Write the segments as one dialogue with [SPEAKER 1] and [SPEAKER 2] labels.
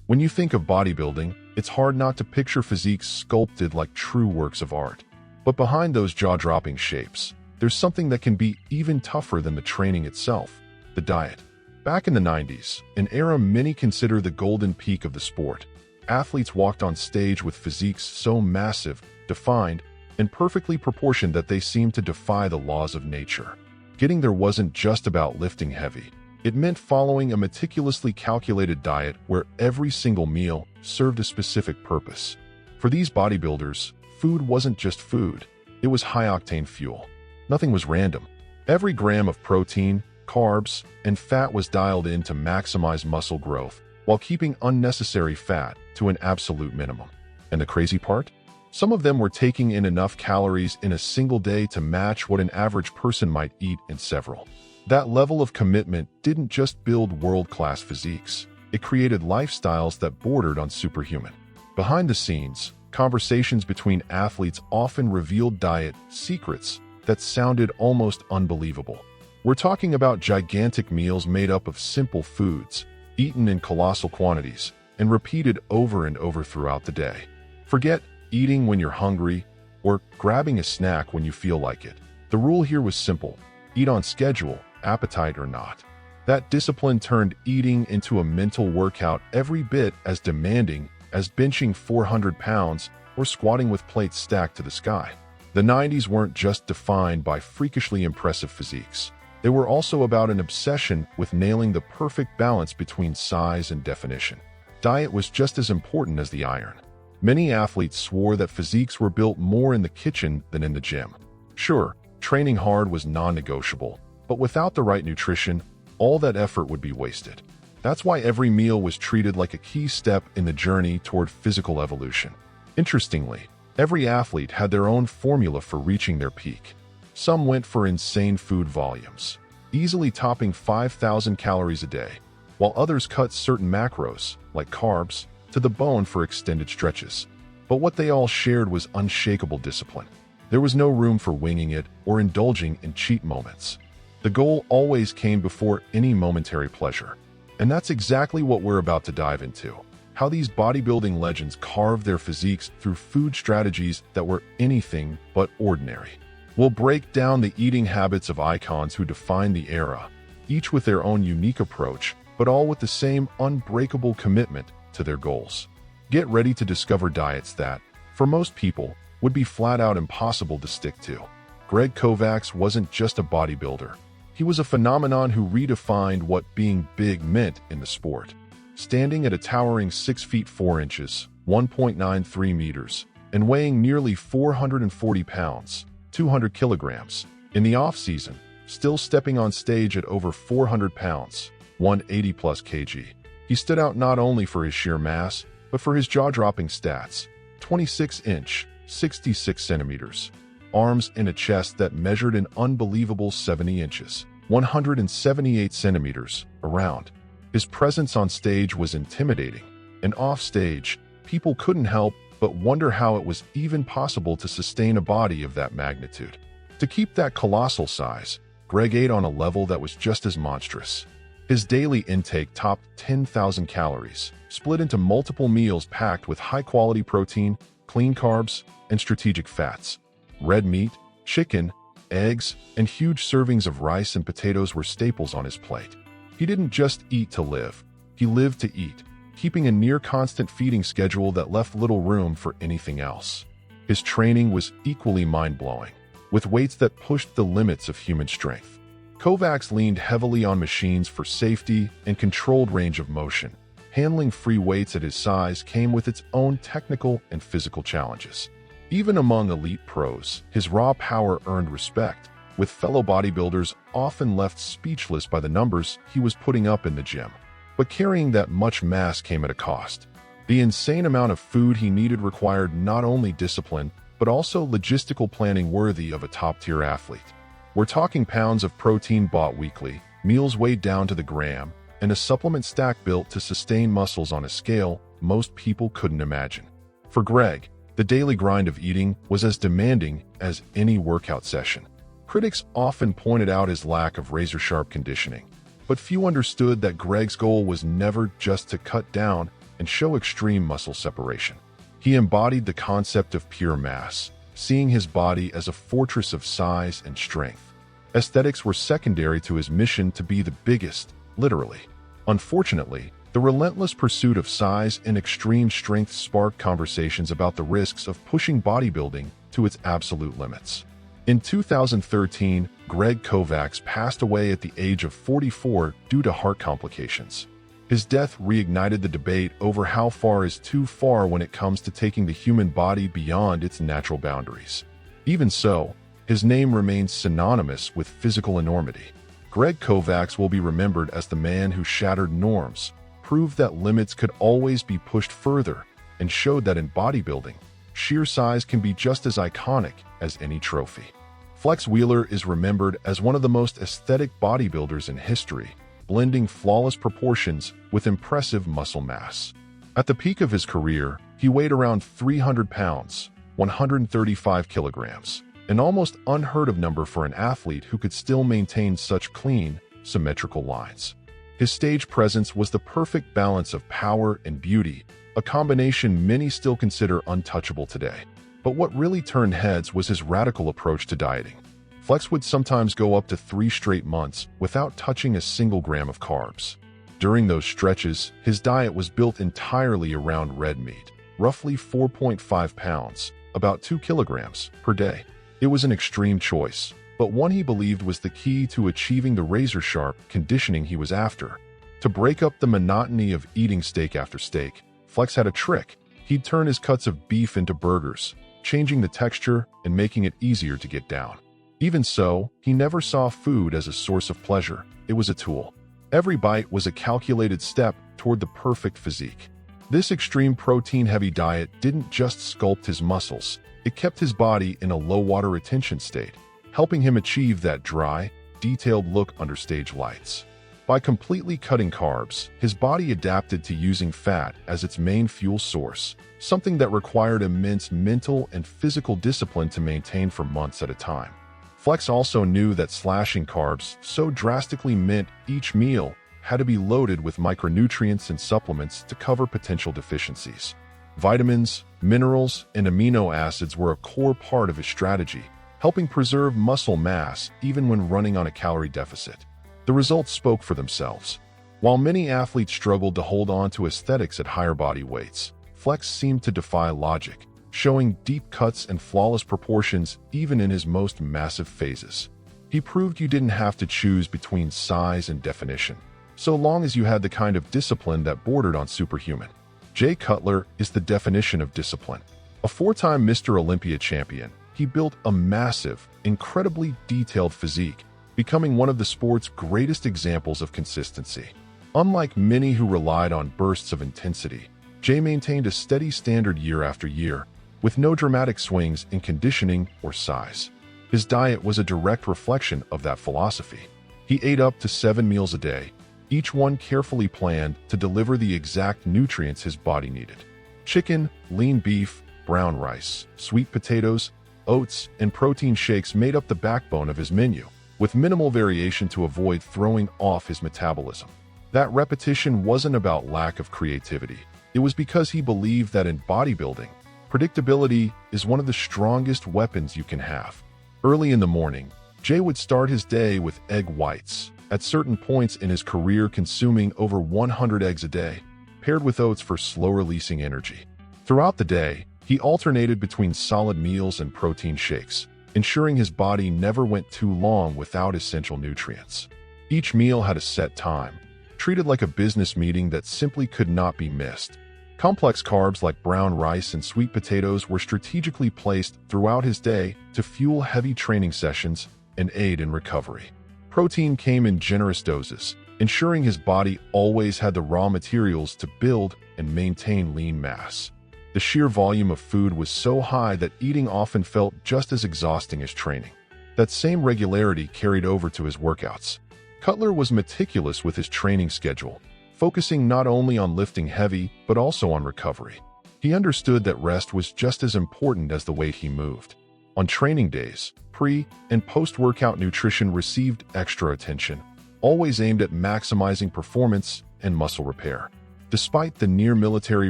[SPEAKER 1] When you think of bodybuilding, it's hard not to picture physiques sculpted like true works of art. But behind those jaw-dropping shapes, there's something that can be even tougher than the training itself: the diet. Back in the 90s, an era many consider the golden peak of the sport, athletes walked on stage with physiques so massive, defined, and perfectly proportioned that they seemed to defy the laws of nature. Getting there wasn't just about lifting heavy. It meant following a meticulously calculated diet where every single meal served a specific purpose. For these bodybuilders, food wasn't just food. It was high-octane fuel. Nothing was random. Every gram of protein, carbs, and fat was dialed in to maximize muscle growth while keeping unnecessary fat to an absolute minimum. And the crazy part? Some of them were taking in enough calories in a single day to match what an average person might eat in several. That level of commitment didn't just build world-class physiques. It created lifestyles that bordered on superhuman. Behind the scenes, conversations between athletes often revealed diet secrets that sounded almost unbelievable. We're talking about gigantic meals made up of simple foods, eaten in colossal quantities, and repeated over and over throughout the day. Forget eating when you're hungry or grabbing a snack when you feel like it. The rule here was simple: eat on schedule, appetite or not. That discipline turned eating into a mental workout every bit as demanding as benching 400 pounds or squatting with plates stacked to the sky. The 90s weren't just defined by freakishly impressive physiques. They were also about an obsession with nailing the perfect balance between size and definition. Diet was just as important as the iron. Many athletes swore that physiques were built more in the kitchen than in the gym. Sure, training hard was non-negotiable, but without the right nutrition, all that effort would be wasted. That's why every meal was treated like a key step in the journey toward physical evolution. Interestingly, every athlete had their own formula for reaching their peak. Some went for insane food volumes, easily topping 5,000 calories a day, while others cut certain macros, like carbs, to the bone for extended stretches. But what they all shared was unshakable discipline. There was no room for winging it or indulging in cheat moments. The goal always came before any momentary pleasure. And that's exactly what we're about to dive into: how these bodybuilding legends carved their physiques through food strategies that were anything but ordinary. We'll break down the eating habits of icons who defined the era, each with their own unique approach, but all with the same unbreakable commitment to their goals. Get ready to discover diets that, for most people, would be flat-out impossible to stick to. Greg Kovac wasn't just a bodybuilder. He was a phenomenon who redefined what being big meant in the sport. Standing at a towering 6 feet 4 inches, 1.93 meters, and weighing nearly 440 pounds, 200 kilograms, in the off-season, still stepping on stage at over 400 pounds, 180 plus kg. He stood out not only for his sheer mass, but for his jaw-dropping stats: 26-inch, 66 centimeters, arms and a chest that measured an unbelievable 70 inches, 178 centimeters, around. His presence on stage was intimidating, and off-stage, people couldn't help but wonder how it was even possible to sustain a body of that magnitude. To keep that colossal size, Greg ate on a level that was just as monstrous. His daily intake topped 10,000 calories, split into multiple meals packed with high-quality protein, clean carbs, and strategic fats. Red meat, chicken, eggs, and huge servings of rice and potatoes were staples on his plate. He didn't just eat to live, he lived to eat, keeping a near-constant feeding schedule that left little room for anything else. His training was equally mind-blowing, with weights that pushed the limits of human strength. Kovac leaned heavily on machines for safety and controlled range of motion. Handling free weights at his size came with its own technical and physical challenges. Even among elite pros, his raw power earned respect, with fellow bodybuilders often left speechless by the numbers he was putting up in the gym. But carrying that much mass came at a cost. The insane amount of food he needed required not only discipline, but also logistical planning worthy of a top-tier athlete. We're talking pounds of protein bought weekly, meals weighed down to the gram, and a supplement stack built to sustain muscles on a scale most people couldn't imagine. For Greg, the daily grind of eating was as demanding as any workout session. Critics often pointed out his lack of razor-sharp conditioning, but few understood that Greg's goal was never just to cut down, and show extreme muscle separation. He embodied the concept of pure mass, seeing his body as a fortress of size and strength. Aesthetics were secondary to his mission to be the biggest, literally. Unfortunately, the relentless pursuit of size and extreme strength sparked conversations about the risks of pushing bodybuilding to its absolute limits. In 2013, Greg Kovac passed away at the age of 44 due to heart complications. His death reignited the debate over how far is too far when it comes to taking the human body beyond its natural boundaries. Even so, his name remains synonymous with physical enormity. Greg Kovac will be remembered as the man who shattered norms, proved that limits could always be pushed further, and showed that in bodybuilding, sheer size can be just as iconic as any trophy. Flex Wheeler is remembered as one of the most aesthetic bodybuilders in history, blending flawless proportions with impressive muscle mass. At the peak of his career, he weighed around 300 pounds, 135 kilograms, an almost unheard of number for an athlete who could still maintain such clean, symmetrical lines. His stage presence was the perfect balance of power and beauty, a combination many still consider untouchable today. But what really turned heads was his radical approach to dieting. Flex would sometimes go up to 3 straight months without touching a single gram of carbs. During those stretches, his diet was built entirely around red meat, roughly 4.5 pounds, about 2 kilograms, per day. It was an extreme choice, but one he believed was the key to achieving the razor-sharp conditioning he was after. To break up the monotony of eating steak after steak, Flex had a trick. He'd turn his cuts of beef into burgers, changing the texture and making it easier to get down. Even so, he never saw food as a source of pleasure. It was a tool. Every bite was a calculated step toward the perfect physique. This extreme protein-heavy diet didn't just sculpt his muscles, it kept his body in a low-water retention state, helping him achieve that dry, detailed look under stage lights. By completely cutting carbs, his body adapted to using fat as its main fuel source, something that required immense mental and physical discipline to maintain for months at a time. Flex also knew that slashing carbs so drastically meant each meal had to be loaded with micronutrients and supplements to cover potential deficiencies. Vitamins, minerals, and amino acids were a core part of his strategy, helping preserve muscle mass even when running on a calorie deficit. The results spoke for themselves. While many athletes struggled to hold on to aesthetics at higher body weights, Flex seemed to defy logic, showing deep cuts and flawless proportions even in his most massive phases. He proved you didn't have to choose between size and definition, so long as you had the kind of discipline that bordered on superhuman. Jay Cutler is the definition of discipline. A 4-time Mr. Olympia champion, he built a massive, incredibly detailed physique, becoming one of the sport's greatest examples of consistency. Unlike many who relied on bursts of intensity, Jay maintained a steady standard year after year, with no dramatic swings in conditioning or size. His diet was a direct reflection of that philosophy. He ate up to 7 meals a day, each one carefully planned to deliver the exact nutrients his body needed. Chicken, lean beef, brown rice, sweet potatoes, oats, and protein shakes made up the backbone of his menu, with minimal variation to avoid throwing off his metabolism. That repetition wasn't about lack of creativity. It was because he believed that in bodybuilding, predictability is one of the strongest weapons you can have. Early in the morning, Jay would start his day with egg whites, at certain points in his career consuming over 100 eggs a day, paired with oats for slow-releasing energy. Throughout the day, he alternated between solid meals and protein shakes, ensuring his body never went too long without essential nutrients. Each meal had a set time, treated like a business meeting that simply could not be missed. Complex carbs like brown rice and sweet potatoes were strategically placed throughout his day to fuel heavy training sessions and aid in recovery. Protein came in generous doses, ensuring his body always had the raw materials to build and maintain lean mass. The sheer volume of food was so high that eating often felt just as exhausting as training. That same regularity carried over to his workouts. Cutler was meticulous with his training schedule, focusing not only on lifting heavy, but also on recovery. He understood that rest was just as important as the weight he moved. On training days, pre- and post-workout nutrition received extra attention, always aimed at maximizing performance and muscle repair. Despite the near-military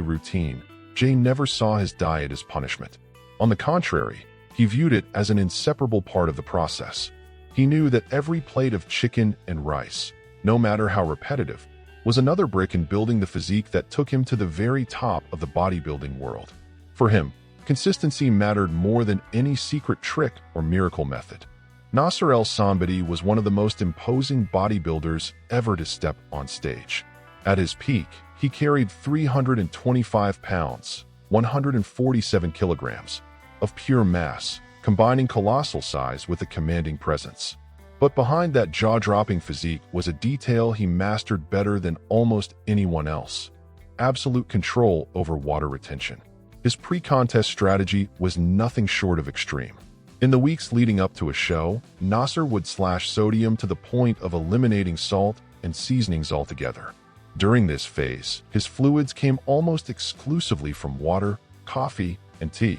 [SPEAKER 1] routine, Jay never saw his diet as punishment. On the contrary, he viewed it as an inseparable part of the process. He knew that every plate of chicken and rice, no matter how repetitive, was another brick in building the physique that took him to the very top of the bodybuilding world. For him, consistency mattered more than any secret trick or miracle method. Nasser ElSayed was one of the most imposing bodybuilders ever to step on stage. At his peak, he carried 325 pounds, 147 kilograms, of pure mass, combining colossal size with a commanding presence. But behind that jaw-dropping physique was a detail he mastered better than almost anyone else: absolute control over water retention. His pre-contest strategy was nothing short of extreme. In the weeks leading up to a show, Nasser would slash sodium to the point of eliminating salt and seasonings altogether. During this phase, his fluids came almost exclusively from water, coffee, and tea,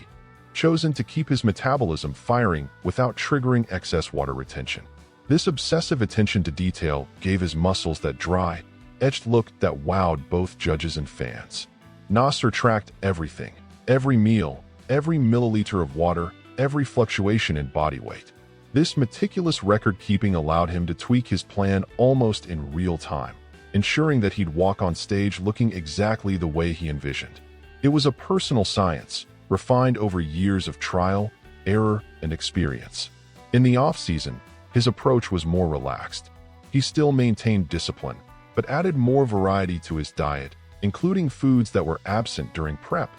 [SPEAKER 1] chosen to keep his metabolism firing without triggering excess water retention. This obsessive attention to detail gave his muscles that dry, etched look that wowed both judges and fans. Nasser tracked everything: every meal, every milliliter of water, every fluctuation in body weight. This meticulous record-keeping allowed him to tweak his plan almost in real time, ensuring that he'd walk on stage looking exactly the way he envisioned. It was a personal science, refined over years of trial, error, and experience. In the off-season, his approach was more relaxed. He still maintained discipline, but added more variety to his diet, including foods that were absent during prep,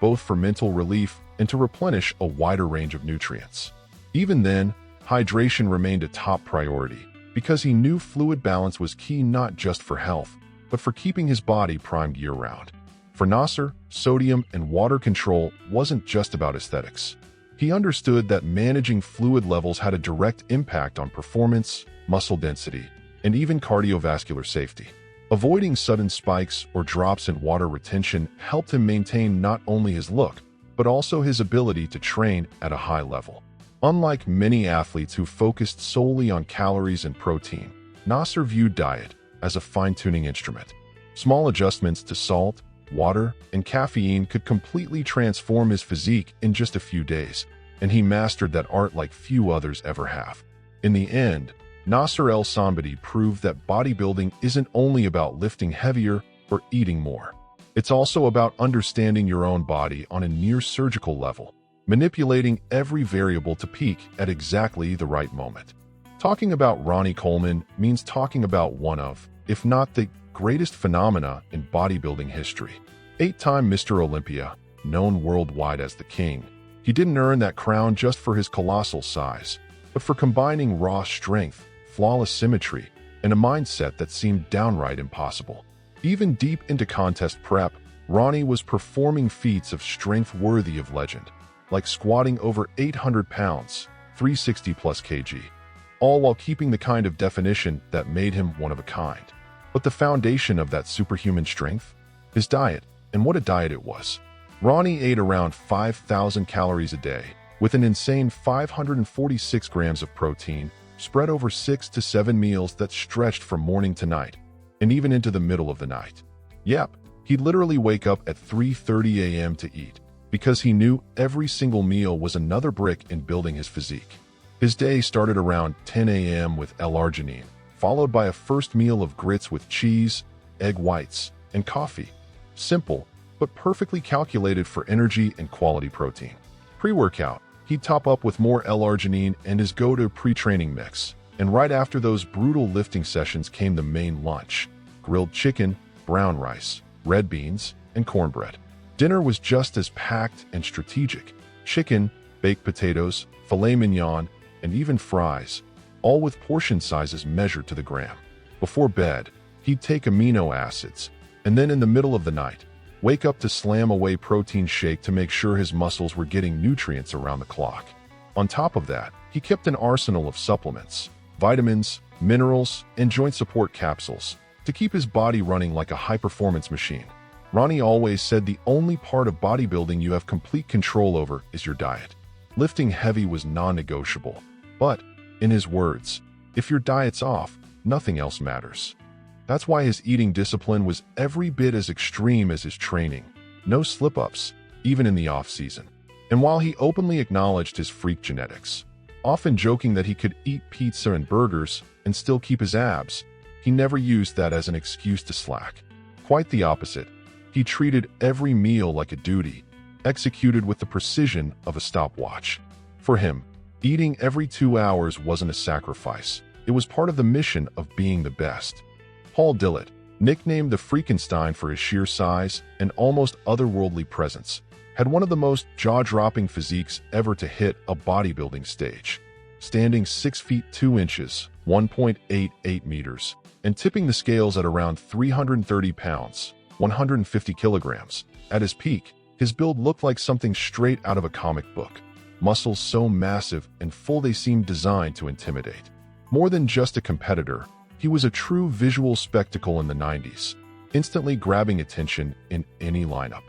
[SPEAKER 1] both for mental relief and to replenish a wider range of nutrients. Even then, hydration remained a top priority, because he knew fluid balance was key not just for health, but for keeping his body primed year-round. For Nasser, sodium and water control wasn't just about aesthetics. He understood that managing fluid levels had a direct impact on performance, muscle density, and even cardiovascular safety. Avoiding sudden spikes or drops in water retention helped him maintain not only his look, but also his ability to train at a high level. Unlike many athletes who focused solely on calories and protein, Nasser viewed diet as a fine-tuning instrument. Small adjustments to salt, water, and caffeine could completely transform his physique in just a few days, and he mastered that art like few others ever have. In the end, Nasser ElSayed proved that bodybuilding isn't only about lifting heavier or eating more. It's also about understanding your own body on a near-surgical level, manipulating every variable to peak at exactly the right moment. Talking about Ronnie Coleman means talking about one of, if not the greatest phenomena in bodybuilding history. 8-time Mr. Olympia, known worldwide as the King, he didn't earn that crown just for his colossal size, but for combining raw strength, flawless symmetry, and a mindset that seemed downright impossible. Even deep into contest prep, Ronnie was performing feats of strength worthy of legend, like squatting over 800 pounds, 360 plus kg, all while keeping the kind of definition that made him one of a kind. But the foundation of that superhuman strength? His diet, and what a diet it was. Ronnie ate around 5,000 calories a day, with an insane 546 grams of protein, spread over 6 to 7 meals that stretched from morning to night, and even into the middle of the night. Yep, he'd literally wake up at 3:30 a.m. to eat, because he knew every single meal was another brick in building his physique. His day started around 10 a.m. with L-arginine, followed by a first meal of grits with cheese, egg whites, and coffee. Simple, but perfectly calculated for energy and quality protein. Pre-workout, he'd top up with more L-arginine and his go-to pre-training mix. And right after those brutal lifting sessions came the main lunch: grilled chicken, brown rice, red beans, and cornbread. Dinner was just as packed and strategic: chicken, baked potatoes, filet mignon, and even fries, all with portion sizes measured to the gram. Before bed, he'd take amino acids, and then in the middle of the night, wake up to slam away protein shake to make sure his muscles were getting nutrients around the clock. On top of that, he kept an arsenal of supplements, vitamins, minerals, and joint support capsules to keep his body running like a high-performance machine. Ronnie always said the only part of bodybuilding you have complete control over is your diet. Lifting heavy was non-negotiable, but, in his words, if your diet's off, nothing else matters. That's why his eating discipline was every bit as extreme as his training. No slip-ups, even in the off-season. And while he openly acknowledged his freak genetics, often joking that he could eat pizza and burgers and still keep his abs, he never used that as an excuse to slack. Quite the opposite. He treated every meal like a duty, executed with the precision of a stopwatch. For him, eating every 2 hours wasn't a sacrifice. It was part of the mission of being the best. Paul Dillett, nicknamed the Freakenstein for his sheer size and almost otherworldly presence, had one of the most jaw-dropping physiques ever to hit a bodybuilding stage. Standing 6 feet 2 inches, 1.88 meters, and tipping the scales at around 330 pounds, 150 kilograms. At his peak, his build looked like something straight out of a comic book. Muscles so massive and full they seemed designed to intimidate. More than just a competitor, he was a true visual spectacle in the 90s, instantly grabbing attention in any lineup.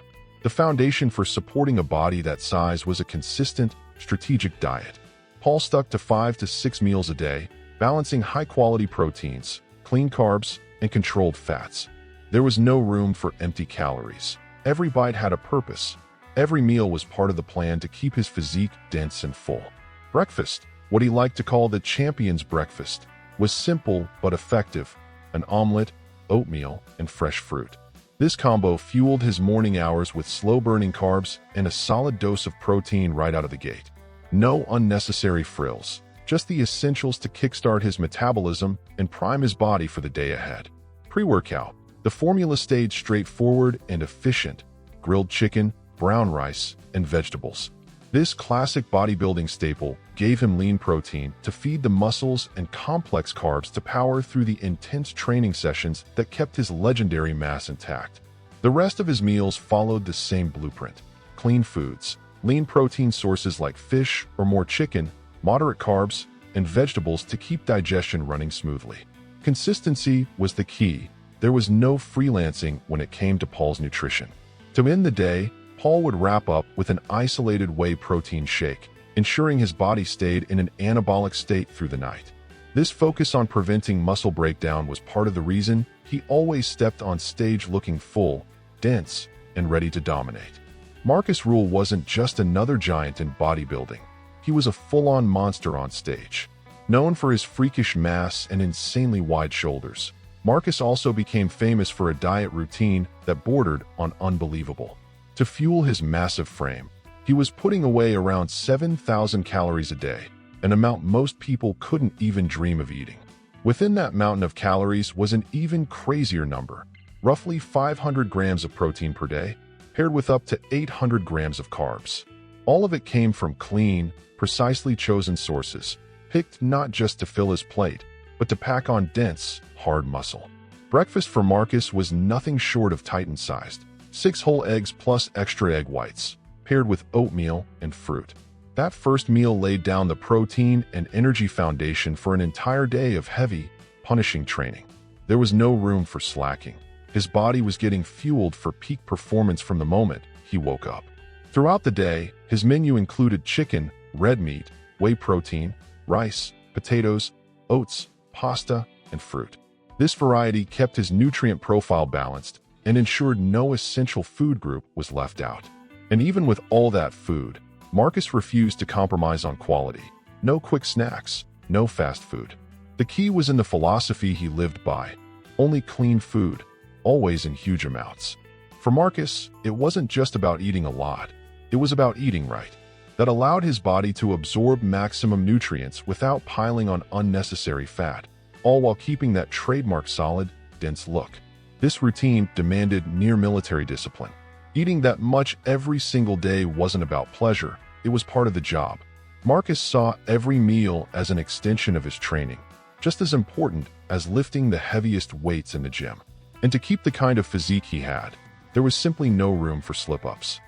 [SPEAKER 1] The foundation for supporting a body that size was a consistent, strategic diet. Paul stuck to 5 to 6 meals a day, balancing high-quality proteins, clean carbs, and controlled fats. There was no room for empty calories. Every bite had a purpose. Every meal was part of the plan to keep his physique dense and full. Breakfast, what he liked to call the champion's breakfast, was simple but effective: an omelet, oatmeal, and fresh fruit. This combo fueled his morning hours with slow-burning carbs and a solid dose of protein right out of the gate. No unnecessary frills, just the essentials to kickstart his metabolism and prime his body for the day ahead. Pre-workout, the formula stayed straightforward and efficient: grilled chicken, brown rice, and vegetables. This classic bodybuilding staple gave him lean protein to feed the muscles and complex carbs to power through the intense training sessions that kept his legendary mass intact. The rest of his meals followed the same blueprint: clean foods, lean protein sources like fish or more chicken, moderate carbs, and vegetables to keep digestion running smoothly. Consistency was the key. There was no freelancing when it came to Paul's nutrition. To end the day, Paul would wrap up with an isolated whey protein shake, ensuring his body stayed in an anabolic state through the night. This focus on preventing muscle breakdown was part of the reason he always stepped on stage looking full, dense, and ready to dominate. Marcus Rule wasn't just another giant in bodybuilding. He was a full-on monster on stage. Known for his freakish mass and insanely wide shoulders, Marcus also became famous for a diet routine that bordered on unbelievable. To fuel his massive frame, he was putting away around 7,000 calories a day, an amount most people couldn't even dream of eating. Within that mountain of calories was an even crazier number: roughly 500 grams of protein per day, paired with up to 800 grams of carbs. All of it came from clean, precisely chosen sources, picked not just to fill his plate, but to pack on dense, hard muscle. Breakfast for Marcus was nothing short of Titan-sized: 6 whole eggs plus extra egg whites, paired with oatmeal and fruit. That first meal laid down the protein and energy foundation for an entire day of heavy, punishing training. There was no room for slacking. His body was getting fueled for peak performance from the moment he woke up. Throughout the day, his menu included chicken, red meat, whey protein, rice, potatoes, oats, pasta, and fruit. This variety kept his nutrient profile balanced and ensured no essential food group was left out. And even with all that food, Marcus refused to compromise on quality. No quick snacks, no fast food. The key was in the philosophy he lived by: only clean food, always in huge amounts. For Marcus, it wasn't just about eating a lot. It was about eating right. That allowed his body to absorb maximum nutrients without piling on unnecessary fat, all while keeping that trademark solid, dense look. This routine demanded near-military discipline. Eating that much every single day wasn't about pleasure, it was part of the job. Marcus saw every meal as an extension of his training, just as important as lifting the heaviest weights in the gym. And to keep the kind of physique he had, there was simply no room for slip-ups.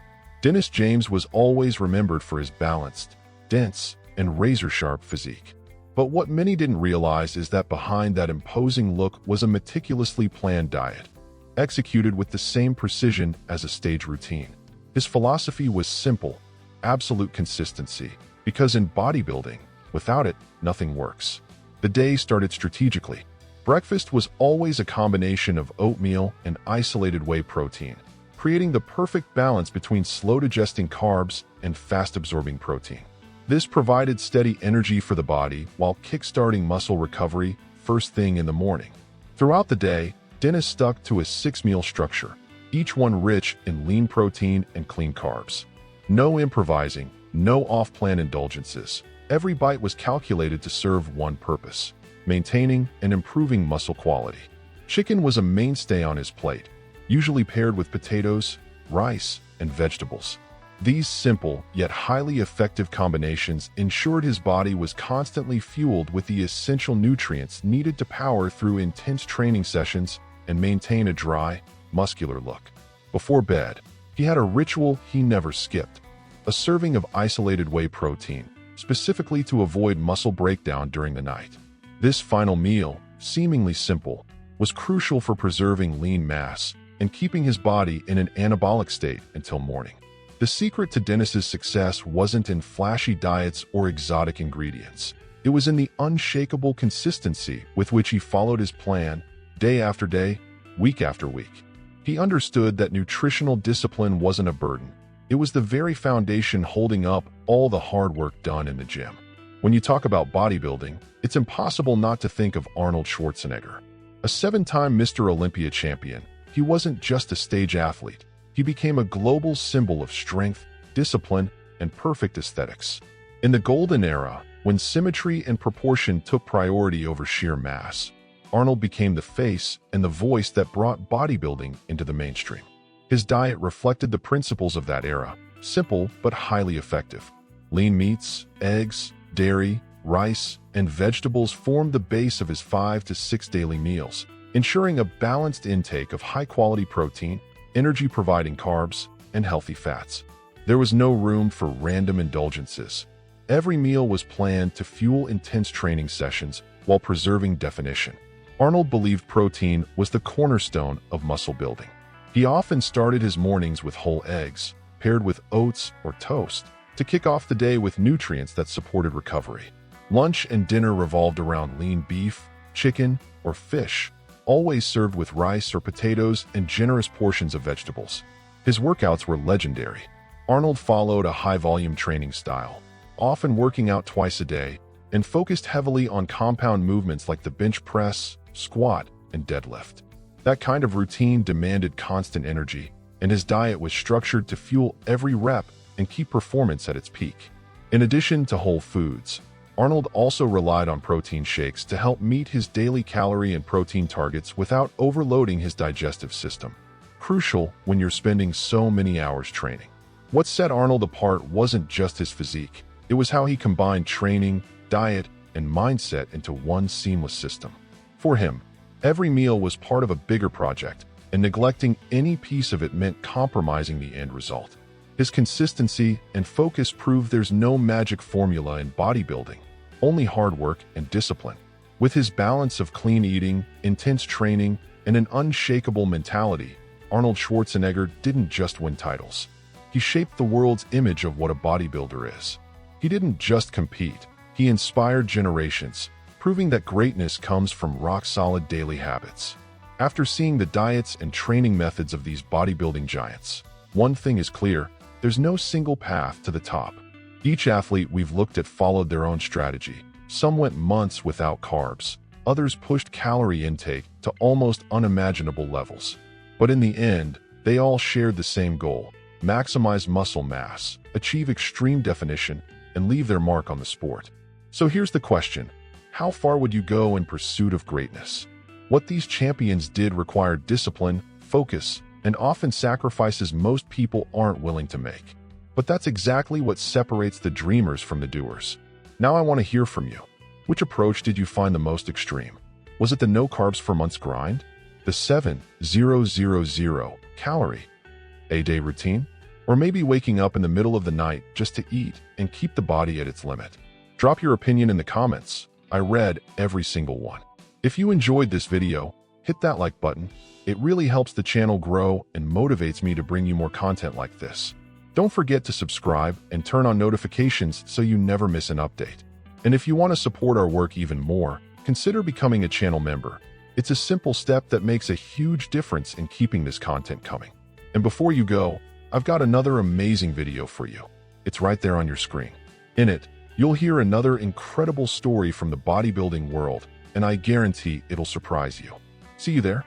[SPEAKER 1] Dennis James was always remembered for his balanced, dense, and razor-sharp physique. But what many didn't realize is that behind that imposing look was a meticulously planned diet, executed with the same precision as a stage routine. His philosophy was simple: absolute consistency, because in bodybuilding, without it, nothing works. The day started strategically. Breakfast was always a combination of oatmeal and isolated whey protein, creating the perfect balance between slow-digesting carbs and fast-absorbing protein. This provided steady energy for the body while kickstarting muscle recovery first thing in the morning. Throughout the day, Dennis stuck to a 6-meal structure, each one rich in lean protein and clean carbs. No improvising, no off-plan indulgences. Every bite was calculated to serve one purpose: maintaining and improving muscle quality. Chicken was a mainstay on his plate, usually paired with potatoes, rice, and vegetables. These simple yet highly effective combinations ensured his body was constantly fueled with the essential nutrients needed to power through intense training sessions and maintain a dry, muscular look. Before bed, he had a ritual he never skipped: a serving of isolated whey protein, specifically to avoid muscle breakdown during the night. This final meal, seemingly simple, was crucial for preserving lean mass and keeping his body in an anabolic state until morning. The secret to Dennis's success wasn't in flashy diets or exotic ingredients. It was in the unshakable consistency with which he followed his plan, day after day, week after week. He understood that nutritional discipline wasn't a burden. It was the very foundation holding up all the hard work done in the gym. When you talk about bodybuilding, it's impossible not to think of Arnold Schwarzenegger. A 7-time Mr. Olympia champion, he wasn't just a stage athlete. He became a global symbol of strength, discipline, and perfect aesthetics. In the golden era, when symmetry and proportion took priority over sheer mass, Arnold became the face and the voice that brought bodybuilding into the mainstream. His diet reflected the principles of that era: simple but highly effective. Lean meats, eggs, dairy, rice, and vegetables formed the base of his 5 to 6 daily meals, ensuring a balanced intake of high-quality protein, energy-providing carbs, and healthy fats. There was no room for random indulgences. Every meal was planned to fuel intense training sessions while preserving definition. Arnold believed protein was the cornerstone of muscle building. He often started his mornings with whole eggs, paired with oats or toast, to kick off the day with nutrients that supported recovery. Lunch and dinner revolved around lean beef, chicken, or fish, always served with rice or potatoes and generous portions of vegetables. His workouts were legendary. Arnold followed a high-volume training style, often working out twice a day, and focused heavily on compound movements like the bench press, squat, and deadlift. That kind of routine demanded constant energy, and his diet was structured to fuel every rep and keep performance at its peak. In addition to whole foods, Arnold also relied on protein shakes to help meet his daily calorie and protein targets without overloading his digestive system. Crucial when you're spending so many hours training. What set Arnold apart wasn't just his physique. It was how he combined training, diet, and mindset into one seamless system. For him, every meal was part of a bigger project, and neglecting any piece of it meant compromising the end result. His consistency and focus proved there's no magic formula in bodybuilding, only hard work and discipline. With his balance of clean eating, intense training, and an unshakable mentality, Arnold Schwarzenegger didn't just win titles. He shaped the world's image of what a bodybuilder is. He didn't just compete, he inspired generations, proving that greatness comes from rock-solid daily habits. After seeing the diets and training methods of these bodybuilding giants, one thing is clear: there's no single path to the top. Each athlete we've looked at followed their own strategy. Some went months without carbs, others pushed calorie intake to almost unimaginable levels. But in the end, they all shared the same goal: maximize muscle mass, achieve extreme definition, and leave their mark on the sport. So here's the question: how far would you go in pursuit of greatness? What these champions did required discipline, focus, and often sacrifices most people aren't willing to make. But that's exactly what separates the dreamers from the doers. Now I want to hear from you. Which approach did you find the most extreme? Was it the no carbs for months grind? The 7,000 calorie a day routine? Or maybe waking up in the middle of the night just to eat and keep the body at its limit? Drop your opinion in the comments. I read every single one. If you enjoyed this video, hit that like button. It really helps the channel grow and motivates me to bring you more content like this. Don't forget to subscribe and turn on notifications so you never miss an update. And if you want to support our work even more, consider becoming a channel member. It's a simple step that makes a huge difference in keeping this content coming. And before you go, I've got another amazing video for you. It's right there on your screen. In it, you'll hear another incredible story from the bodybuilding world, and I guarantee it'll surprise you. See you there.